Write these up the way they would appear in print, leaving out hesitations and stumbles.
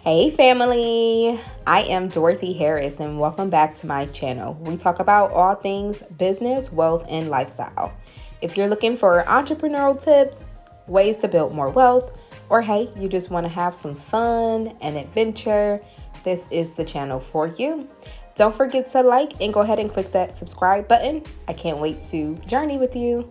Hey family, I am Dorothy Harris and welcome back to my channel. We talk about all things business, wealth, and lifestyle. If you're looking for entrepreneurial tips, ways to build more wealth, or hey, you just want to have some fun and adventure, this is the channel for you. Don't forget to like and go ahead and click that subscribe button. I can't wait to journey with you.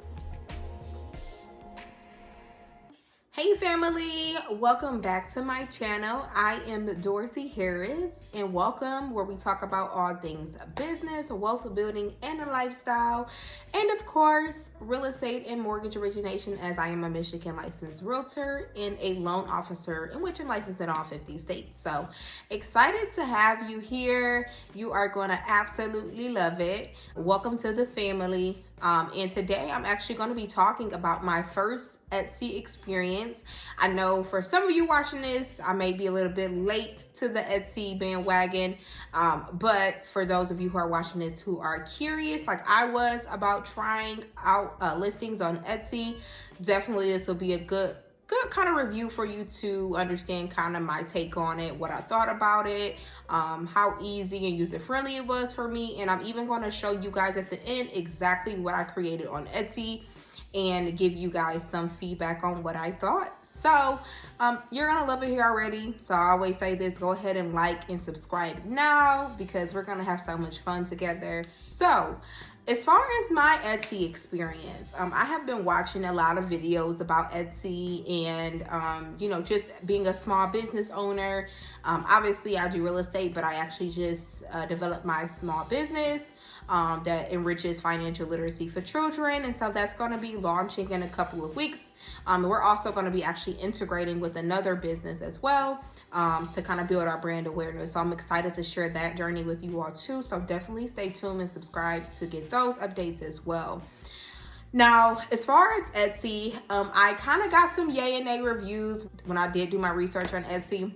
Hey family, welcome back to my channel. I am Dorothy Harris and welcome where we talk about all things business, wealth building, and a lifestyle. And of course, real estate and mortgage origination, as I am a Michigan licensed realtor and a loan officer in which I'm licensed in all 50 states. So excited to have you here. You are going to absolutely love it. Welcome to the family. And today I'm actually going to be talking about my first Etsy experience. I know for some of you watching this, I may be a little bit late to the Etsy bandwagon, but for those of you who are watching this who are curious like I was about trying out listings on Etsy, definitely this will be a good kind of review for you to understand kind of my take on it, what I thought about it, how easy and user-friendly it was for me. And I'm even going to show you guys at the end exactly what I created on Etsy and give you guys some feedback on what I thought. So you're gonna love it here already. So I always say this, go ahead and like and subscribe now because we're gonna have so much fun together. So as far as my Etsy experience, I have been watching a lot of videos about Etsy and, you know, just being a small business owner. Obviously, I do real estate, but I actually just developed my small business that enriches financial literacy for children. And so that's going to be launching in a couple of weeks. We're also going to be actually integrating with another business as well to kind of build our brand awareness. So I'm excited to share that journey with you all too. So definitely stay tuned and subscribe to get those updates as well. Now, as far as Etsy, I kind of got some yay and nay reviews when I did do my research on Etsy.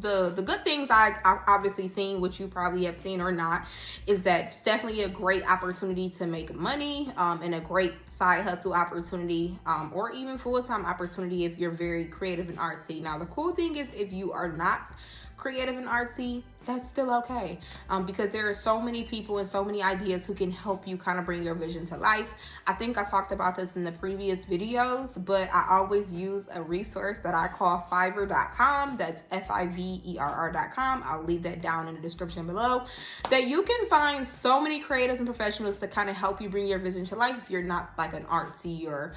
The good things I've obviously seen, which you probably have seen or not, is that it's definitely a great opportunity to make money and a great side hustle opportunity or even full-time opportunity if you're very creative and artsy. Now, the cool thing is if you are not creative and artsy, that's still okay because there are so many people and so many ideas who can help you kind of bring your vision to life. I think I talked about this in the previous videos, but I always use a resource that I call Fiverr.com. That's Fiverr.com. I'll leave that down in the description below. That you can find so many creatives and professionals to kind of help you bring your vision to life if you're not like an artsy or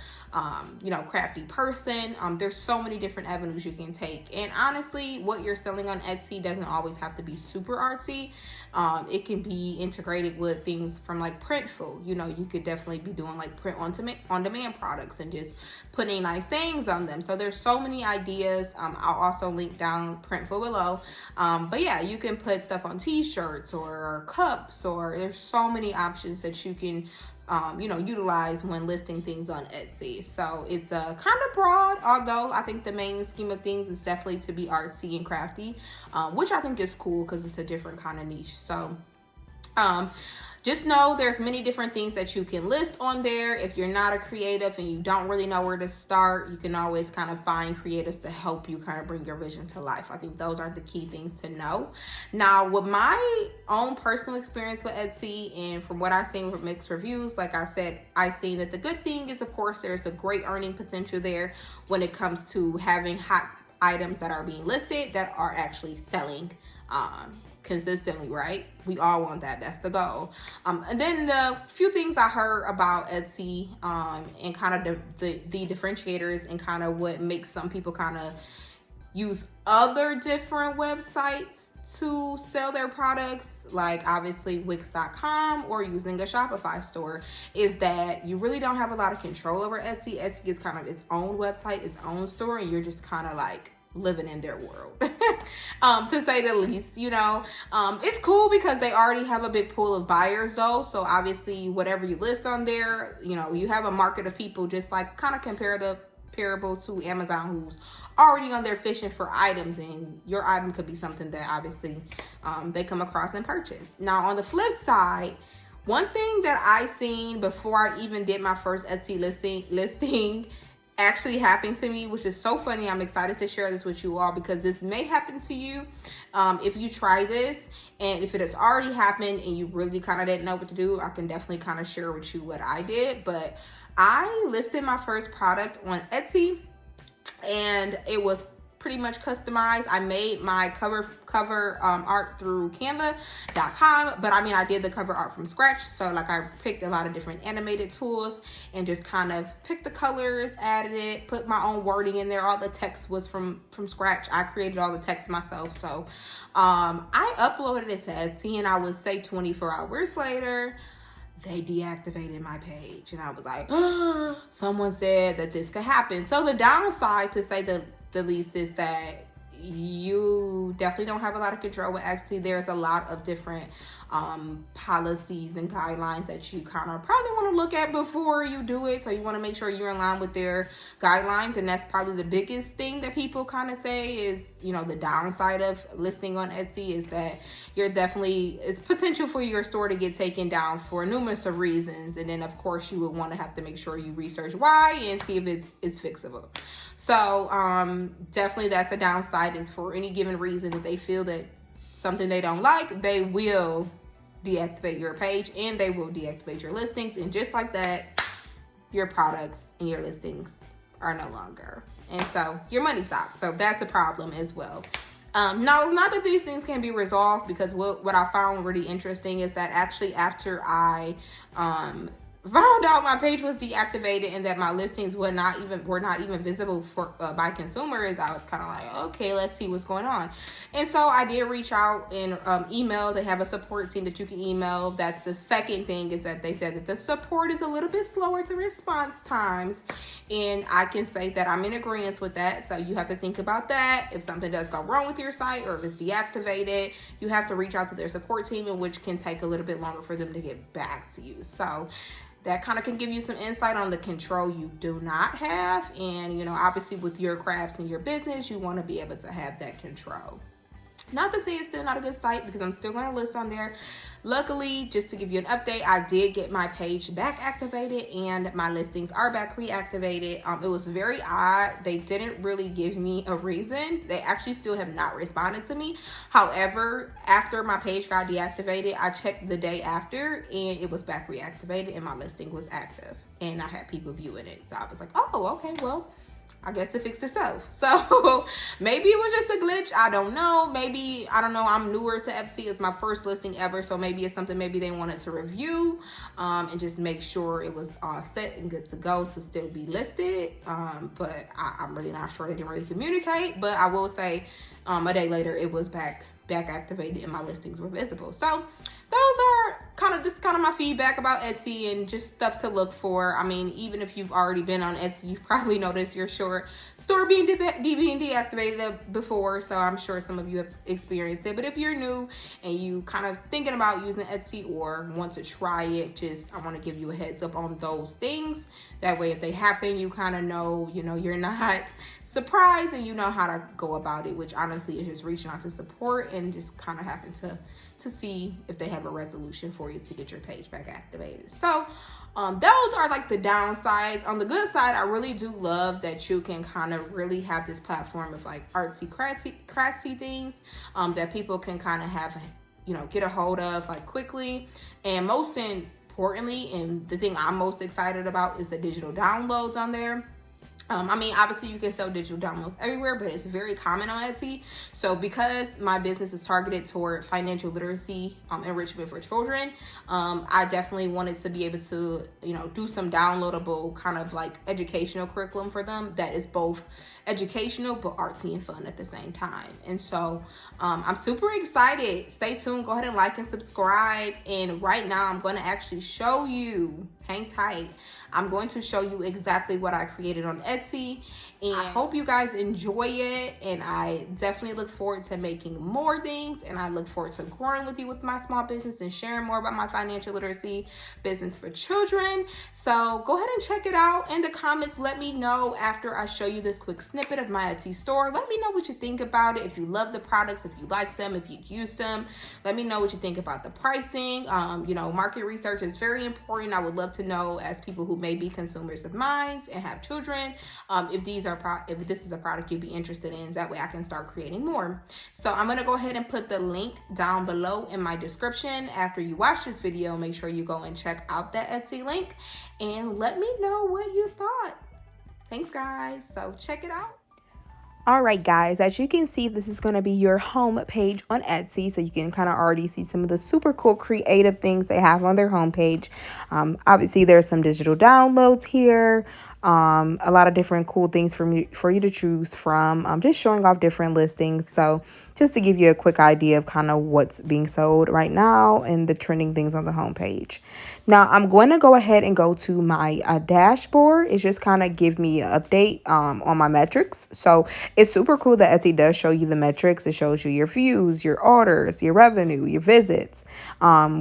you know, crafty person. There's so many different avenues you can take, and honestly, what you're selling on Etsy doesn't always have to be super artsy. It can be integrated with things from like Printful. You know, you could definitely be doing like print on demand products and just putting nice sayings on them. So there's so many ideas. I'll also link down Printful below. But yeah, you can put stuff on t-shirts or cups, or there's so many options that you can you know, utilize when listing things on Etsy. So it's kind of broad, although I think the main scheme of things is definitely to be artsy and crafty, which I think is cool because it's a different kind of niche. So just know there's many different things that you can list on there. If you're not a creative and you don't really know where to start, you can always kind of find creatives to help you kind of bring your vision to life. I think those are the key things to know. Now, with my own personal experience with Etsy and from what I've seen with mixed reviews, like I said, I've seen that the good thing is, of course, there's a great earning potential there when it comes to having hot items that are being listed that are actually selling consistently, right? We all want that. That's the goal. And then the few things I heard about Etsy and kind of the differentiators and kind of what makes some people kind of use other different websites to sell their products, like obviously Wix.com or using a Shopify store, is that you really don't have a lot of control over Etsy. Etsy is kind of its own website, its own store, and you're just kind of like living in their world to say the least. You know, it's cool because they already have a big pool of buyers though, so obviously whatever you list on there, you know, you have a market of people just like kind of comparable to Amazon, who's already on there fishing for items, and your item could be something that obviously they come across and purchase. Now on the flip side, one thing that I seen before I even did my first Etsy listing actually happened to me, which is so funny. I'm excited to share this with you all because this may happen to you if you try this. And if it has already happened and you really kind of didn't know what to do, I can definitely kind of share with you what I did. But I listed my first product on Etsy, and it was pretty much customized. I made my cover art through canva.com, but I mean, I did the cover art from scratch. So like I picked a lot of different animated tools and just kind of picked the colors, added it, put my own wording in there. All the text was from scratch. I created all the text myself. So I uploaded it to Etsy, and I would say 24 hours later, they deactivated my page. And I was like, oh, someone said that this could happen. So the downside, to say the least, is that you definitely don't have a lot of control with Etsy. There's a lot of different policies and guidelines that you kind of probably want to look at before you do it. So you want to make sure you're in line with their guidelines. And that's probably the biggest thing that people kind of say is, you know, the downside of listing on Etsy is that it's potential for your store to get taken down for numerous of reasons. And then of course you would want to have to make sure you research why and see if it's fixable. So definitely that's a downside, is for any given reason that they feel that something they don't like, they will deactivate your page and they will deactivate your listings. And just like that, your products and your listings are no longer. And so your money stops. So that's a problem as well. Now, it's not that these things can be resolved, because what I found really interesting is that actually after I found out my page was deactivated and that my listings were not even visible for by consumers, I was kind of like, okay, let's see what's going on. And so I did reach out and email. They have a support team that you can email. That's the second thing, is that they said that the support is a little bit slower to response times, and I can say that I'm in agreement with that. So you have to think about that. If something does go wrong with your site, or if it's deactivated, you have to reach out to their support team, and which can take a little bit longer for them to get back to you. So that kind of can give you some insight on the control you do not have. And, you know, obviously with your crafts and your business, you want to be able to have that control. Not to say it's still not a good site, because I'm still going to list on there. Luckily, just to give you an update, I did get my page back activated and my listings are back reactivated. It was very odd. They didn't really give me a reason. They actually still have not responded to me. However, after my page got deactivated, I checked the day after and it was back reactivated and my listing was active and I had people viewing it. So I was like, oh, okay, well, I guess to fix itself. So maybe it was just a glitch. I don't know. Maybe, I don't know. I'm newer to Etsy. It's my first listing ever. So maybe it's something maybe they wanted to review and just make sure it was all set and good to go to still be listed. But I'm really not sure. They didn't really communicate. But I will say a day later, it was back activated and my listings were visible. So those are kind of my feedback about Etsy and just stuff to look for. I mean, even if you've already been on Etsy, you've probably noticed your store being deactivated before. So I'm sure some of you have experienced it. But if you're new and you kind of thinking about using Etsy or want to try it, I want to give you a heads up on those things. That way, if they happen, you kind of know, you're not surprised and you know how to go about it, which honestly is just reaching out to support and just kind of having to see if they have a resolution for you to get your page back activated. So those are like the downsides. On the good side, I really do love that you can kind of really have this platform of like artsy craftsy things that people can kind of have, get a hold of like quickly. And most importantly, and the thing I'm most excited about, is the digital downloads on there. I mean, obviously you can sell digital downloads everywhere, but it's very common on Etsy. So because my business is targeted toward financial literacy, enrichment for children, I definitely wanted to be able to, do some downloadable kind of like educational curriculum for them that is both educational but artsy and fun at the same time. And so I'm super excited. Stay tuned. Go ahead and like and subscribe. And right now I'm going to actually show you, hang tight, I'm going to show you exactly what I created on Etsy, and I hope you guys enjoy it. And I definitely look forward to making more things, and I look forward to growing with you with my small business and sharing more about my financial literacy business for children. So go ahead and check it out. In the comments, let me know after I show you this quick snippet of my Etsy store. Let me know what you think about it. If you love the products, if you like them, if you use them, let me know what you think about the pricing. Market research is very important. I would love to know, as people who may be consumers of mine and have children, if this is a product you'd be interested in. That way I can start creating more. So I'm going to go ahead and put the link down below in my description. After you watch this video, make sure you go and check out that Etsy link and let me know what you thought. Thanks, guys. So check it out. All right, guys, as you can see, this is going to be your home page on Etsy. So you can kind of already see some of the super cool creative things they have on their homepage. Obviously, there's some digital downloads here. A lot of different cool things for you to choose from. Just showing off different listings. So just to give you a quick idea of kind of what's being sold right now and the trending things on the homepage. Now, I'm going to go ahead and go to my dashboard. It's just kind of give me an update on my metrics. So it's super cool that Etsy does show you the metrics. It shows you your views, your orders, your revenue, your visits,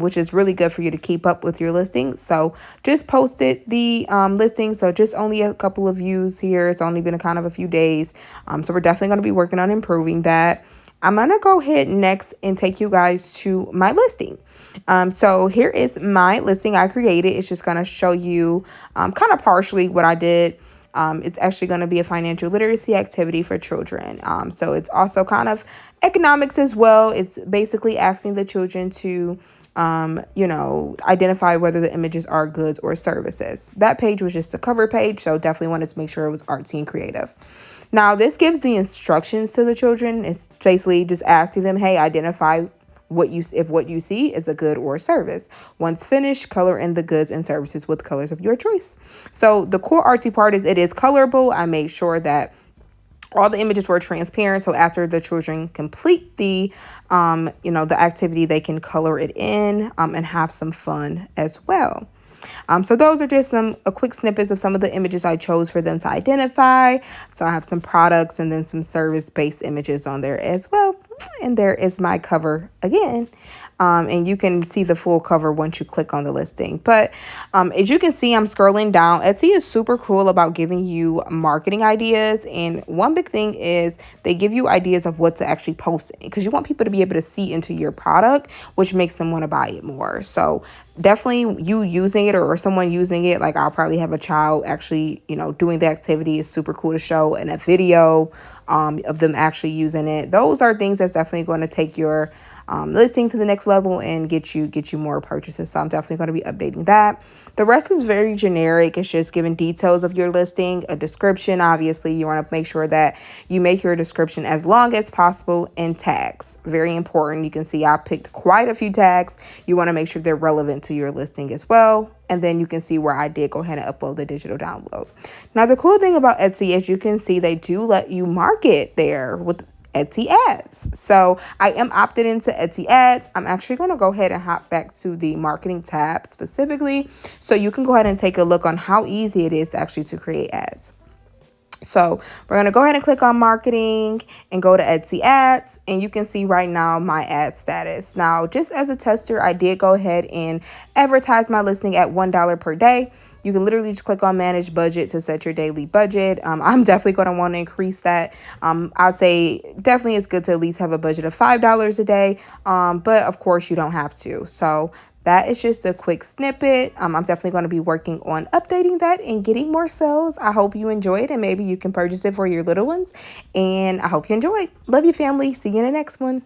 which is really good for you to keep up with your listings. So just posted the listing. So just only a couple of views here. It's only been kind of a few days. So we're definitely going to be working on improving that. I'm going to go ahead next and take you guys to my listing. So here is my listing I created. It's just going to show you kind of partially what I did. It's actually going to be a financial literacy activity for children. So it's also kind of economics as well. It's basically asking the children to identify whether the images are goods or services. That page was just a cover page, so definitely wanted to make sure it was artsy and creative. Now, this gives the instructions to the children. It's basically just asking them, hey, identify if what you see is a good or a service. Once finished, color in the goods and services with colors of your choice. So the cool artsy part is it is colorable. I made sure that all the images were transparent. So after the children complete the activity, they can color it in and have some fun as well. So those are just a quick snippets of some of the images I chose for them to identify. So I have some products and then some service-based images on there as well. And there is my cover again. And you can see the full cover once you click on the listing. But as you can see, I'm scrolling down. Etsy is super cool about giving you marketing ideas. And one big thing is they give you ideas of what to actually post because you want people to be able to see into your product, which makes them want to buy it more. So definitely you using it or someone using it, like I'll probably have a child actually, doing the activity is super cool to show, and a video of them actually using it. Those are things that's definitely going to take your listing to the next level and get you more purchases. So I'm definitely going to be updating that. The rest is very generic. It's just giving details of your listing, a description. Obviously, you want to make sure that you make your description as long as possible, and tags. Very important. You can see I picked quite a few tags. You want to make sure they're relevant to your listing as well. And then you can see where I did go ahead and upload the digital download. Now, the cool thing about Etsy is you can see they do let you market there with Etsy ads. So I am opted into Etsy ads. I'm actually going to go ahead and hop back to the marketing tab specifically, so you can go ahead and take a look on how easy it is actually to create ads. So we're going to go ahead and click on marketing and go to Etsy ads, and you can see right now my ad status. Now, just as a tester, I did go ahead and advertise my listing at $1 per day. You can literally just click on manage budget to set your daily budget. I'm definitely going to want to increase that. I'll say definitely it's good to at least have a budget of $5 a day. But of course you don't have to. So that is just a quick snippet. I'm definitely going to be working on updating that and getting more sales. I hope you enjoy it, and maybe you can purchase it for your little ones. And I hope you enjoy. Love you, family. See you in the next one.